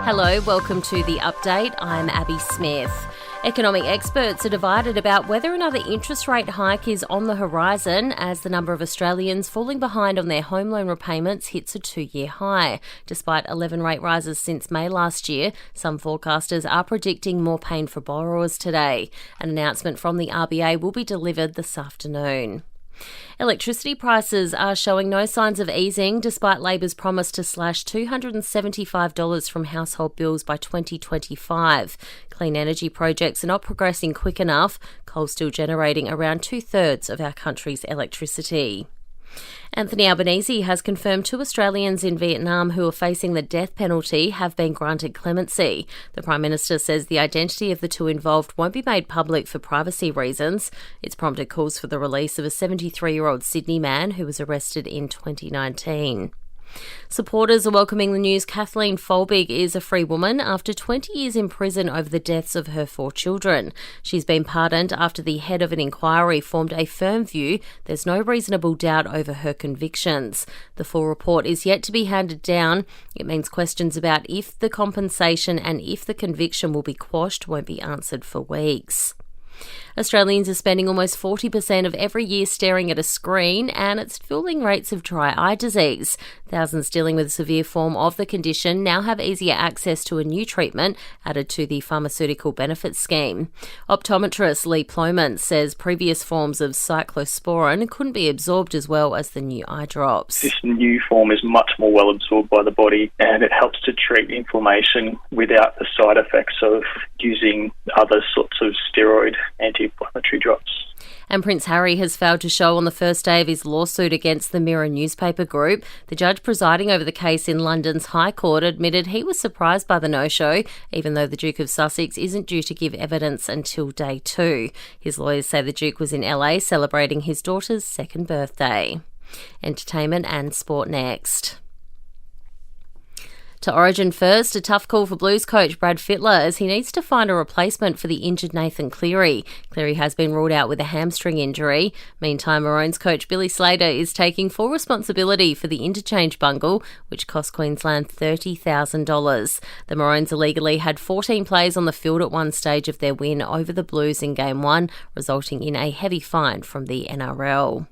Hello, welcome to The Update. I'm Abby Smith. Economic experts are divided about whether another interest rate hike is on the horizon as the number of Australians falling behind on their home loan repayments hits a 2-year high. Despite 11 rate rises since May last year, some forecasters are predicting more pain for borrowers today. An announcement from the RBA will be delivered this afternoon. Electricity prices are showing no signs of easing despite Labor's promise to slash $275 from household bills by 2025. Clean energy projects are not progressing quick enough, coal still generating around 2/3 of our country's electricity. Anthony Albanese has confirmed 2 Australians in Vietnam who are facing the death penalty have been granted clemency. The Prime Minister says the identity of the 2 involved won't be made public for privacy reasons. It's prompted calls for the release of a 73-year-old Sydney man who was arrested in 2019. Supporters are welcoming the news Kathleen Folbigg is a free woman after 20 years in prison over the deaths of her 4 children. She's been pardoned after the head of an inquiry formed a firm view there's no reasonable doubt over her convictions. The full report is yet to be handed down. It means questions about if the compensation and if the conviction will be quashed won't be answered for weeks. Australians are spending almost 40% of every year staring at a screen, and it's fueling rates of dry eye disease. Thousands dealing with a severe form of the condition now have easier access to a new treatment added to the pharmaceutical benefits scheme. Optometrist Lee Ploman says previous forms of cyclosporin couldn't be absorbed as well as the new eye drops. This new form is much more well absorbed by the body, and it helps to treat inflammation without the side effects of using other sorts of steroid anti-inflammatory drops. And Prince Harry has failed to show on the first day of his lawsuit against the Mirror newspaper group. The judge presiding over the case in London's High Court admitted he was surprised by the no-show, even though the Duke of Sussex isn't due to give evidence until day 2. His lawyers say the Duke was in LA celebrating his daughter's 2nd birthday. Entertainment and sport next. To Origin first, a tough call for Blues coach Brad Fittler as he needs to find a replacement for the injured Nathan Cleary. Cleary has been ruled out with a hamstring injury. Meantime, Maroons coach Billy Slater is taking full responsibility for the interchange bungle, which cost Queensland $30,000. The Maroons illegally had 14 players on the field at one stage of their win over the Blues in Game 1, resulting in a heavy fine from the NRL.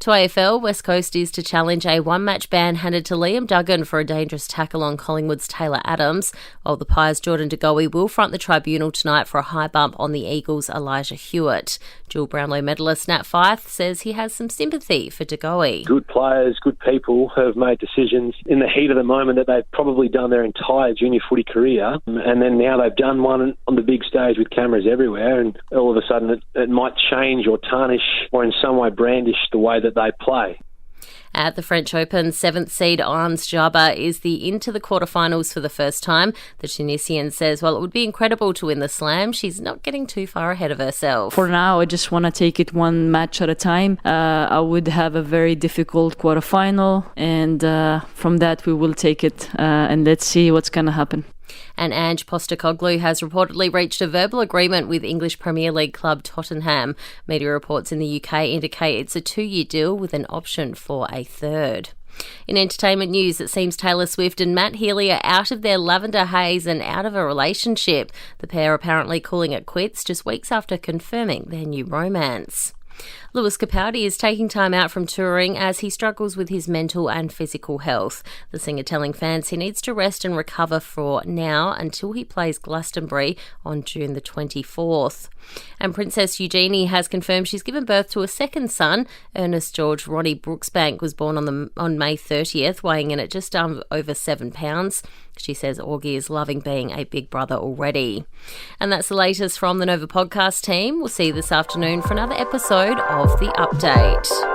To AFL, West Coast is to challenge a 1-match ban handed to Liam Duggan for a dangerous tackle on Collingwood's Taylor Adams, while the Pies' Jordan De Goey will front the tribunal tonight for a high bump on the Eagles' Elijah Hewitt. Dual Brownlow medalist Nat Fyfe says he has some sympathy for De Goey. Good players, good people have made decisions in the heat of the moment that they've probably done their entire junior footy career, and then now they've done one on the big stage with cameras everywhere, and all of a sudden it might change or tarnish or in some way brandish the way that they play. At the French Open, 7th seed Ons Jabeur is into the quarterfinals for the first time. The Tunisian says while it would be incredible to win the slam, she's not getting too far ahead of herself. For now, I just want to take it one match at a time. I would have a very difficult quarterfinal, and from that we will take it and let's see what's going to happen. And Ange Postecoglou has reportedly reached a verbal agreement with English Premier League club Tottenham. Media reports in the UK indicate it's a 2-year deal with an option for a 3rd. In entertainment news, it seems Taylor Swift and Matt Healy are out of their lavender haze and out of a relationship. The pair apparently calling it quits just weeks after confirming their new romance. Lewis Capaldi is taking time out from touring as he struggles with his mental and physical health. The singer telling fans he needs to rest and recover for now until he plays Glastonbury on June the 24th. And Princess Eugenie has confirmed she's given birth to a 2nd son. Ernest George Ronnie Brooksbank was born on May 30th, weighing in at just over 7 pounds. She says Augie is loving being a big brother already. And that's the latest from the Nova podcast team. We'll see you this afternoon for another episode of The Update.